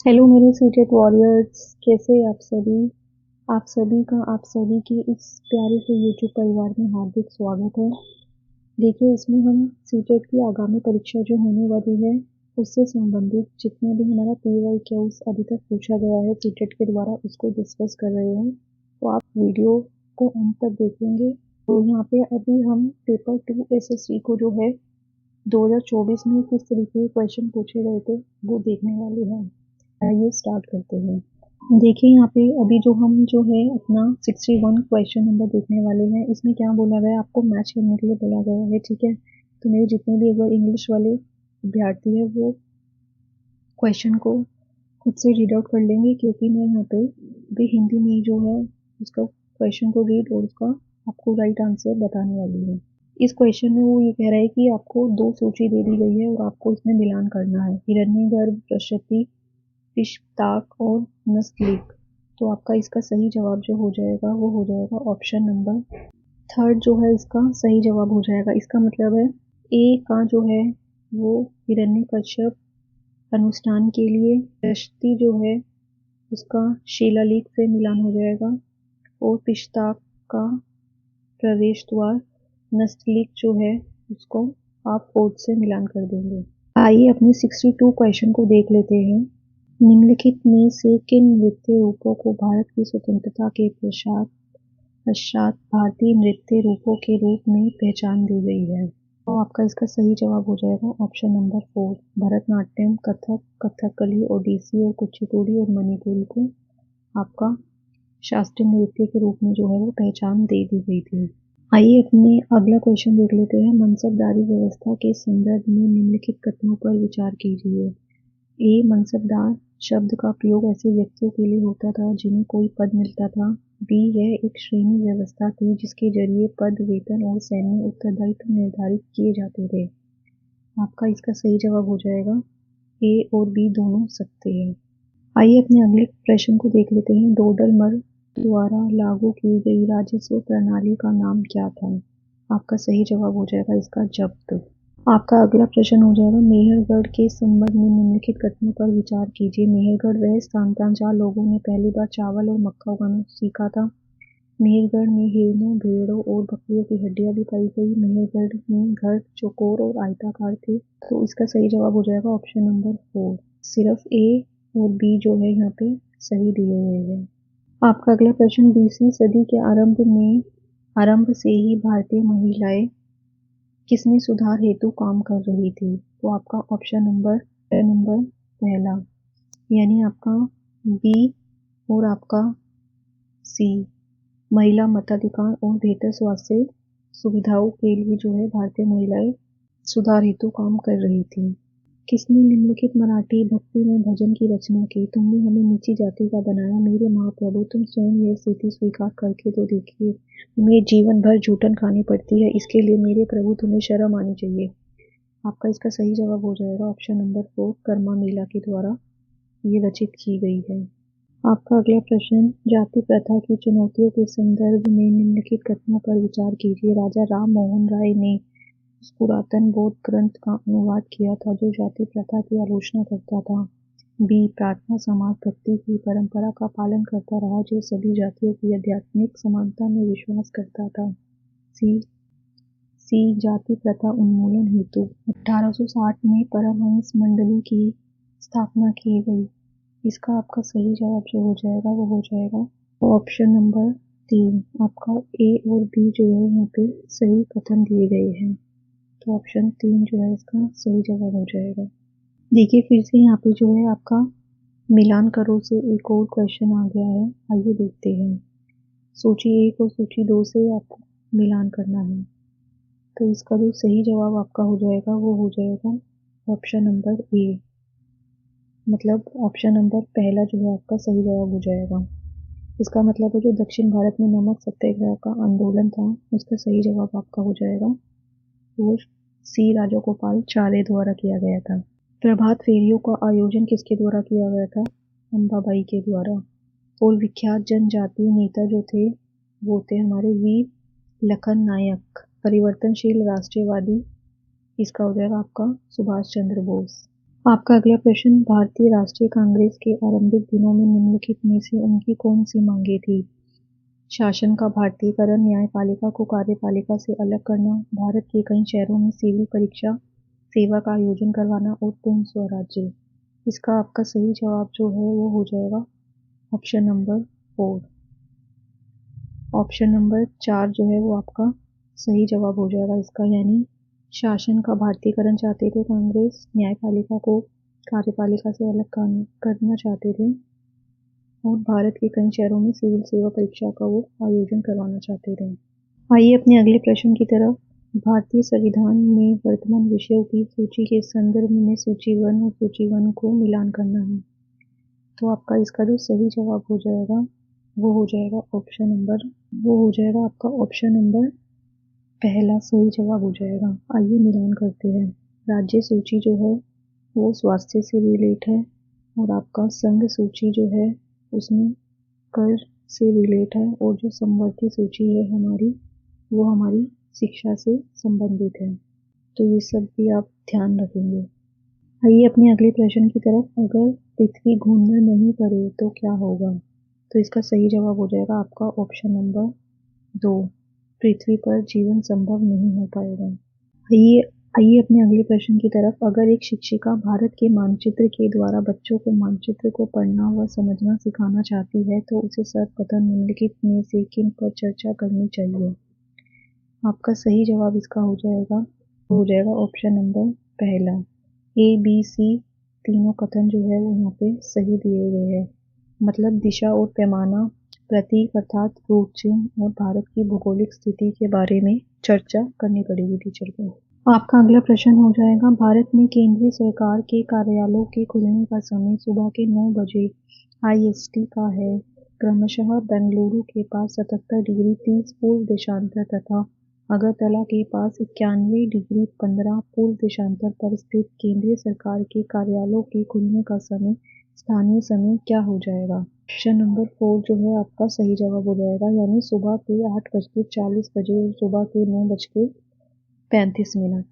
Hello मेरे seated warriors, कैसे आप सभी की इस प्यारे से यूट्यूब परिवार में हार्दिक स्वागत है। देखिए, इसमें हम सीटेट की आगामी परीक्षा जो होने वाली है उससे संबंधित जितना भी हमारा पीवाई क्यूज अभी तक पूछा गया है सीटेट के द्वारा उसको डिस्कस कर रहे हैं। तो आप वीडियो को अंत तक देखेंगे। तो यहाँ पे अभी हम पेपर 2 एसएससी को जो है 2024 में किस तरीके के क्वेश्चन पूछे गए थे वो देखने वाले हैं। आइए स्टार्ट करते हैं। देखिए, यहाँ पे अभी जो है अपना 61 क्वेश्चन नंबर देखने वाले हैं। इसमें क्या बोला गया है, आपको मैच करने के लिए बोला गया है, ठीक है। तो मेरे जितने भी एक बार इंग्लिश वाले विद्यार्थी है वो क्वेश्चन को खुद से रीड आउट कर लेंगे, क्योंकि मैं यहाँ पे भी हिंदी में जो है उसका क्वेश्चन को रीड और उसका आपको राइट आंसर बताने वाली हूँ। इस क्वेश्चन में वो ये कह रहा है कि आपको दो सूची दे दी गई है और आपको इसमें मिलान करना है, हिरण्यगर्भ, प्रशस्ति, इश्ताक और नस्लिक। तो आपका इसका सही जवाब जो हो जाएगा वो हो जाएगा ऑप्शन नंबर थर्ड जो है इसका सही जवाब हो जाएगा। इसका मतलब है ए का जो है वो हिरण्यकश्यप अनुष्ठान के लिए, प्रशस्ति जो है उसका शिलालेख से मिलान हो जाएगा और पिश्ताक का प्रवेश द्वार, नस्तलीक जो है उसको आप फोर्थ से मिलान कर देंगे। आइए अपने 62 क्वेश्चन को देख लेते हैं। निम्नलिखित में से किन नृत्य रूपों को भारत की स्वतंत्रता के पश्चात भारतीय नृत्य रूपों के रूप में पहचान दी गई है? तो आपका इसका सही जवाब हो जाएगा ऑप्शन नंबर 4, भरतनाट्यम, कथक, कथकली, ओडिसी और कुचिपुड़ी और मणिपुरी को आपका शास्त्रीय नृत्य के रूप में जो है वो पहचान दे दी गई थी। आइए अपने अगला क्वेश्चन देख लेते हैं। मनसबदारी व्यवस्था के संदर्भ में निम्नलिखित कथनों पर विचार कीजिए। ए, मनसबदार शब्द का प्रयोग ऐसे व्यक्तियों के लिए होता था जिन्हें कोई पद मिलता था। बी, यह एक श्रेणी व्यवस्था थी जिसके जरिए पद, वेतन और सैन्य उत्तरदायित्व निर्धारित किए जाते थे। आपका इसका सही जवाब हो जाएगा ए और बी दोनों सत्य है। आइए अपने अगले प्रश्न को देख लेते हैं। डोडरमल द्वारा लागू की गई राजस्व प्रणाली का नाम क्या था? आपका सही जवाब हो जाएगा इसका जब्त। आपका अगला प्रश्न हो जाएगा मेहरगढ़ के संबंध में निम्नलिखित कथनों पर विचार कीजिए। मेहरगढ़ वह स्थान था जहाँ लोगों ने पहली बार चावल और मक्का उगाना सीखा था। मेहरगढ़ में हिरणों, भेड़ों और बकरियों की हड्डियां भी पाई गई। मेहरगढ़ में घर चौकोर और आयताकार थे। तो इसका सही जवाब हो जाएगा ऑप्शन नंबर 4। सिर्फ ए और बी जो है यहाँ पे सही दिए हुए हैं। आपका अगला प्रश्न 20वीं सदी के आरंभ से ही भारतीय महिलाएं किसमें सुधार हेतु काम कर रही थी? तो आपका ऑप्शन नंबर पहला यानी आपका बी और आपका सी, महिला मताधिकार और बेहतर स्वास्थ्य सुविधाओं के लिए जो है भारतीय महिलाएं सुधार हेतु काम कर रही थी। किसने निम्नलिखित मराठी भक्ति में भजन की रचना की? तुमने हमें नीची जाति का बनाया, मेरे महाप्रभु तुम स्वयं यह स्थिति स्वीकार करके तो देखिए, तुम्हें जीवन भर जूठन खानी पड़ती है, इसके लिए मेरे प्रभु तुम्हें शर्म आनी चाहिए। आपका इसका सही जवाब हो जाएगा ऑप्शन नंबर 4, कर्मा मीला के द्वारा ये रचित की गई है। आपका अगला प्रश्न जाति प्रथा की चुनौतियों के संदर्भ में निम्नलिखित कथनों पर विचार कीजिए। राजा राम मोहन राय ने उस पुरातन बौद्ध ग्रंथ का अनुवाद किया था जो जाति प्रथा की आलोचना करता था। बी, प्रार्थना समाज भक्ति की परंपरा का पालन करता रहा जो सभी जातियों की आध्यात्मिक समानता में विश्वास करता था। सी, जाति प्रथा उन्मूलन हेतु 1860 में परमहंस मंडली की स्थापना की गई। इसका आपका सही जवाब जो हो जाएगा वो हो जाएगा ऑप्शन नंबर 3। आपका ए और बी जो है यहाँ पे सही कथन दिए गए हैं, तो ऑप्शन 3 जो है इसका सही जवाब हो जाएगा। देखिए, फिर से यहाँ पे जो है आपका मिलान करो से एक और क्वेश्चन आ गया है। आइए देखते हैं। सूची 1 और सूची 2 से आपको मिलान करना है, तो इसका जो सही जवाब आपका हो जाएगा वो हो जाएगा ऑप्शन नंबर ए, मतलब ऑप्शन नंबर पहला जो है आपका सही जवाब हो जाएगा। इसका मतलब है जो दक्षिण भारत में नमक सत्याग्रह का आंदोलन था उसका सही जवाब आपका हो जाएगा वो सी, राजागोपालाचारी द्वारा किया गया था। प्रभात फेरियों का आयोजन किसके द्वारा किया गया था? अंबाबाई के द्वारा। और विख्यात जनजातीय नेता जो थे वो थे हमारे वीर लखन नायक। परिवर्तनशील राष्ट्रवादी इसका हो जाएगा आपका सुभाष चंद्र बोस। आपका अगला प्रश्न, भारतीय राष्ट्रीय कांग्रेस के आरंभिक दिनों में निम्नलिखित में से उनकी कौन सी मांगे थी? शासन का भारतीयकरण, न्यायपालिका को कार्यपालिका से अलग करना, भारत के कई शहरों में सिविल परीक्षा सेवा का आयोजन करवाना और पूर्ण स्वराज्य। इसका आपका सही जवाब जो है वो हो जाएगा ऑप्शन नंबर 4। ऑप्शन नंबर 4 जो है वो आपका सही जवाब हो जाएगा इसका, यानी शासन का भारतीयकरण चाहते थे कांग्रेस, न्यायपालिका को कार्यपालिका से अलग करना चाहते थे और भारत के कई शहरों में सिविल सेवा परीक्षा का वो आयोजन करवाना चाहते थे। आइए अपने अगले प्रश्न की तरफ। भारतीय संविधान में वर्तमान विषयों की सूची के संदर्भ में सूची 1 और सूची 1 को मिलान करना है। तो आपका इसका जो सही जवाब हो जाएगा वो हो जाएगा आपका ऑप्शन नंबर पहला सही जवाब हो जाएगा। आइए मिलान करते हैं। राज्य सूची जो है वो स्वास्थ्य से रिलेट है और आपका संघ सूची जो है उसमें कर से रिलेट है और जो समवर्ती सूची है हमारी वो हमारी शिक्षा से संबंधित है। तो ये सब भी आप ध्यान रखेंगे। आइए अपने अगले प्रश्न की तरफ। अगर पृथ्वी घूमना नहीं पड़े तो क्या होगा? तो इसका सही जवाब हो जाएगा आपका ऑप्शन नंबर 2। पृथ्वी पर जीवन संभव नहीं हो पाएगा। आइए आइए अपने अगले प्रश्न की तरफ। अगर एक शिक्षिका भारत के मानचित्र के द्वारा बच्चों को मानचित्र को पढ़ना व समझना सिखाना चाहती है तो उसे सर्वप्रथम निम्नलिखित में से किन पर चर्चा करनी चाहिए? आपका सही जवाब इसका हो जाएगा ऑप्शन नंबर पहला। ए बी सी तीनों कथन जो है वो यहाँ पे सही दिए हुए हैं। मतलब दिशा और पैमाना, प्रतीक अर्थात रूट चिन्ह और भारत की भौगोलिक स्थिति के बारे में चर्चा करनी पड़ेगी टीचर को। आपका अगला प्रश्न हो जाएगा, भारत में केंद्रीय सरकार के कार्यालयों के खुलने का समय सुबह के 9 बजे IST का है। क्रमशः बेंगलुरु के पास 77 डिग्री 30 पूर्व देशांतर तथा अगरतला के पास 91 डिग्री 15 पूर्व देशांतर पर स्थित केंद्रीय सरकार के कार्यालयों के खुलने का समय स्थानीय समय क्या हो जाएगा? ऑप्शन नंबर 4 जो है आपका सही जवाब हो जाएगा, यानी सुबह के 8:40 बजे और सुबह के 9:35।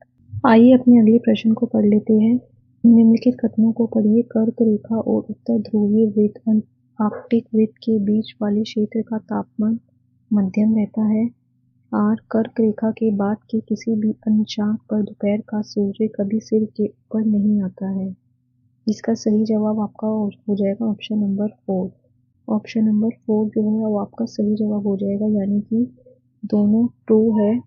आइए अपने अगले प्रश्न को पढ़ लेते हैं। निम्नलिखित कथनों को पढ़िए। कर्क रेखा और उत्तर ध्रुवीय वृत्त आर्कटिक वृत्त के बीच वाले क्षेत्र का तापमान मध्यम रहता है। आर कर्क रेखा के बाद के किसी भी अंशांक पर दोपहर का सूर्य कभी सिर के ऊपर नहीं आता है। इसका सही जवाब आपका हो जाएगा ऑप्शन नंबर 4। ऑप्शन नंबर 4 जो है वो आपका सही जवाब हो जाएगा, यानी कि दोनों ट्रू है।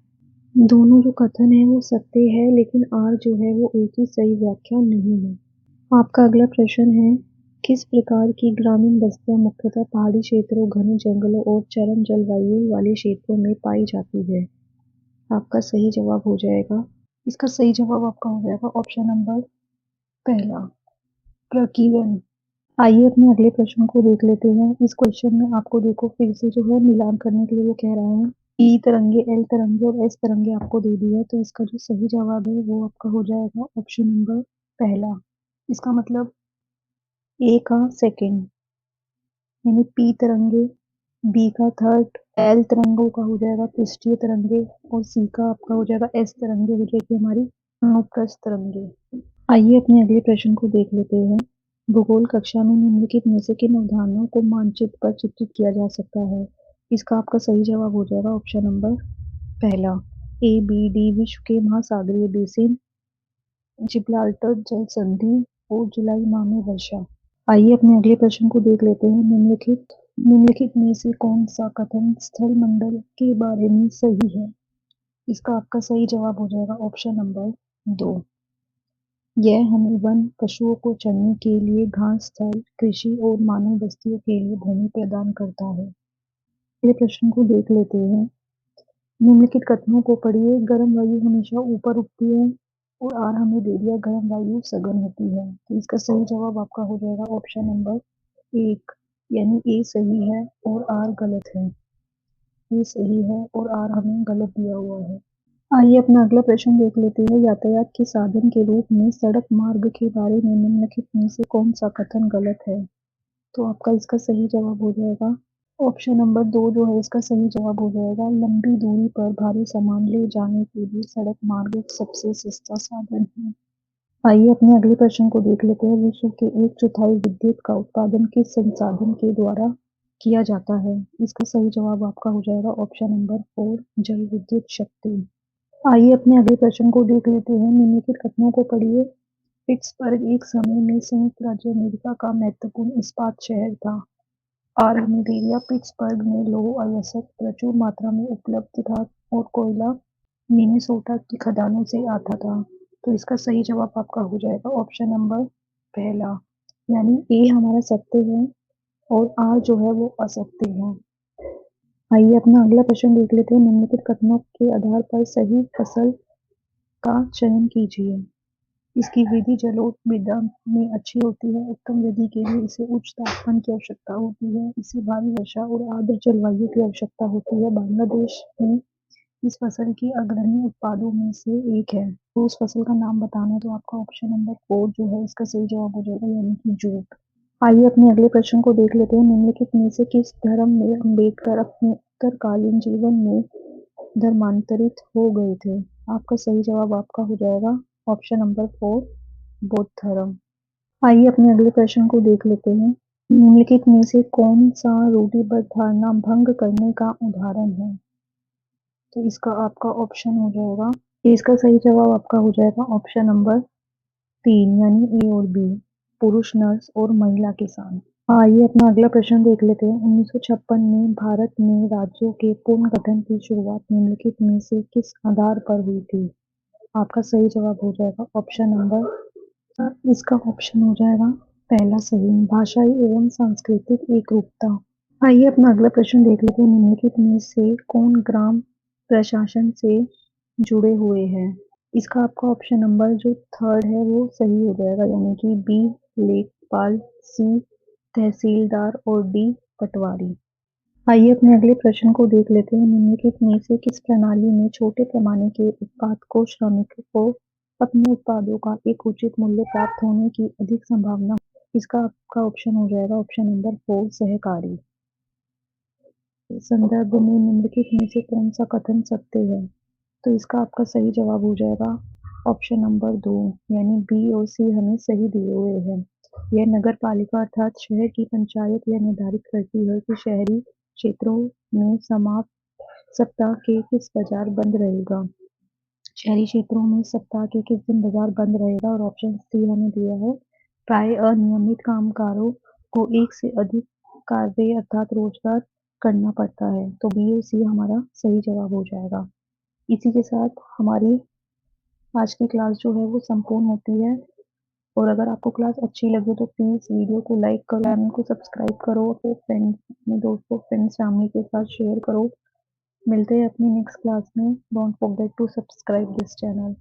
दोनों जो कथन है वो सत्य है, लेकिन आर जो है वो एक ही सही व्याख्या नहीं है। आपका अगला प्रश्न है, किस प्रकार की ग्रामीण बस्तियां मुख्यतः पहाड़ी क्षेत्रों, घने जंगलों और चरम जलवायु वाले क्षेत्रों में पाई जाती है? आपका सही जवाब हो जाएगा, इसका सही जवाब आपका हो जाएगा ऑप्शन नंबर पहला, प्रकीर्णन। आइए अपने अगले प्रश्न को देख लेते हैं। इस क्वेश्चन में आपको देखो फिर से जो है मिलान करने के लिए वो कह रहा है ई तरंगे, एल तरंगे और एस तरंगे आपको दे दी है। तो इसका जो सही जवाब है वो आपका हो जाएगा ऑप्शन नंबर पहला। इसका मतलब ए का सेकंड यानी पी तरंगे, बी का थर्ड, एल तरंगों का हो जाएगा पृष्ठीय तरंगे और सी का आपका हो जाएगा एस तरंगे, हो जाएगी हमारी अनुप्रस्थ तरंगे। आइए अपने अगले प्रश्न को देख लेते हैं। भूगोल कक्षा में निम्नलिखित में से किन अवधारणाओं को मानचित्र पर चित्रित किया जा सकता है? इसका आपका सही जवाब हो जाएगा ऑप्शन नंबर पहला, ए बी डी विश्व के महासागरीय बेसिन, जिब्राल्टर जल संधि और जुलाई माह में वर्षा। आइए अपने अगले प्रश्न को देख लेते हैं। निम्नलिखित में से कौन सा कथन स्थल मंडल के बारे में सही है? इसका आपका सही जवाब हो जाएगा ऑप्शन नंबर 2। यह हमें वन, पशुओं को चरने के लिए घास, स्थल, कृषि और मानव बस्तियों के लिए भूमि प्रदान करता है। अगले प्रश्न को देख लेते हैं। निम्नलिखित कथनों को पढ़िए। गर्म वायु हमेशा ऊपर उठती है और आर हमें दे दिया गर्म वायु सघन होती है। तो इसका सही जवाब आपका हो जाएगा ऑप्शन नंबर 1, यानी ए सही है और आर गलत है। ए सही है और आर हमें गलत दिया हुआ है। आइए अपना अगला प्रश्न देख लेते हैं। यातायात के साधन के रूप में सड़क मार्ग के बारे में निम्नलिखित में से कौन सा कथन गलत है? तो आपका इसका सही जवाब हो जाएगा ऑप्शन नंबर 2 जो है इसका सही जवाब हो जाएगा। लंबी दूरी पर भारी सामान ले जाने के लिए सड़क मार्ग सबसे सस्ता साधन है। आइए अपने अगले प्रश्न को देख लेते हैं। विश्व के 1/4 विद्युत का उत्पादन किस संसाधन के द्वारा किया जाता है? इसका सही जवाब आपका हो जाएगा ऑप्शन नंबर 4, जल विद्युत शक्ति। आइए अपने अगले प्रश्न को देख लेते हैं। निम्नलिखित कथनों को पढ़िए। पिट्सबर्ग एक समय में संयुक्त राज्य अमेरिका का महत्वपूर्ण इस्पात शहर था। आर्मेनिया पिट्सबर्ग में लौह अयस्क प्रचुर मात्रा में उपलब्ध था और कोयला मिनेसोटा की खदानों से आता था। तो इसका सही जवाब आपका हो जाएगा ऑप्शन नंबर पहला, यानी ए हमारा सत्य है और आर जो है वो असत्य है। आइए अपना अगला प्रश्न देख लेते हैं। निम्नलिखित कथनों के आधार पर सही फसल का चयन कीजिए। इसकी वृद्धि जलोढ़ मृदा में अच्छी होती है। उत्तम वृद्धि के लिए इसे उच्च तापमान की आवश्यकता होती है। इसे भारी वर्षा और आर्द्र जलवायु की आवश्यकता होती है। बांग्लादेश में इस फसल की अग्रणी उत्पादों में से एक है। तो उस फसल का नाम बताना है तो आपका ऑप्शन नंबर 4 जो है इसका सही जवाब हो जाएगा, यानी कि जूट। आइए अपने अगले प्रश्न को देख लेते हैं। निम्नलिखित में से किस धर्म में अम्बेडकर अपने उत्तरकालीन जीवन में धर्मांतरित हो गए थे? आपका सही जवाब आपका हो जाएगा ऑप्शन नंबर 4, बौद्ध धर्म। आइए अपने अगले प्रश्न को देख लेते हैं। निम्नलिखित में से कौन सा रूढ़िबद्ध धारणा भंग करने का उदाहरण है? तो इसका आपका ऑप्शन हो जाएगा, इसका सही जवाब आपका हो जाएगा ऑप्शन नंबर 3, यानी ए और बी, पुरुष नर्स और महिला किसान। आइए अपना अगला प्रश्न देख लेते हैं। 1956 में भारत में राज्यों के पुनर्गठन की शुरुआत निम्नलिखित में से किस आधार पर हुई थी? आपका सही जवाब हो जाएगा ऑप्शन नंबर, इसका ऑप्शन हो जाएगा पहला सही, भाषाई एवं सांस्कृतिक एकरूपता। आइए अपना अगला प्रश्न देख लेते हैं। निम्नलिखित में से कौन ग्राम प्रशासन से जुड़े हुए हैं? इसका आपका ऑप्शन नंबर जो थर्ड है वो सही हो जाएगा, यानी कि बी लेखपाल, सी तहसीलदार और डी पटवारी। आइए अपने अगले प्रश्न को देख लेते हैं। निम्नलिखित में से किस प्रणाली में छोटे पैमाने के उत्पाद को श्रमिकों को अपने उत्पादों का एक उचित मूल्य प्राप्त होने की अधिक संभावना? इसका आपका ऑप्शन हो जाएगा ऑप्शन नंबर 4, सहकारी। संदर्भ में निम्नलिखित में से कौन सा कथन सत्य है? तो इसका आपका सही जवाब हो जाएगा ऑप्शन नंबर 2, यानी बी और सी हमें सही दिए हुए हैं। यह नगर पालिका अर्थात शहर की पंचायत यह निर्धारित करती है कि शहरी क्षेत्रों में समाप्त सप्ताह के किस बाजार बंद रहेगा। शहरी क्षेत्रों में सप्ताह के किस दिन बाजार बंद रहेगा, और ऑप्शन सी हमें दिया है प्राय अनियमित कामगारों को एक से अधिक कार्य अर्थात रोजगार करना पड़ता है। तो बी और सी हमारा सही जवाब हो जाएगा। इसी के साथ हमारी आज की क्लास जो है वो संपूर्ण होती है। और अगर आपको क्लास अच्छी लगे तो प्लीज़ वीडियो को लाइक करो, चैनल को सब्सक्राइब करो, अपने फ्रेंड्स, अपने दोस्तों, फ्रेंड्स, फैमिली के साथ शेयर करो। मिलते हैं अपनी नेक्स्ट क्लास में। Don't forget to subscribe this channel.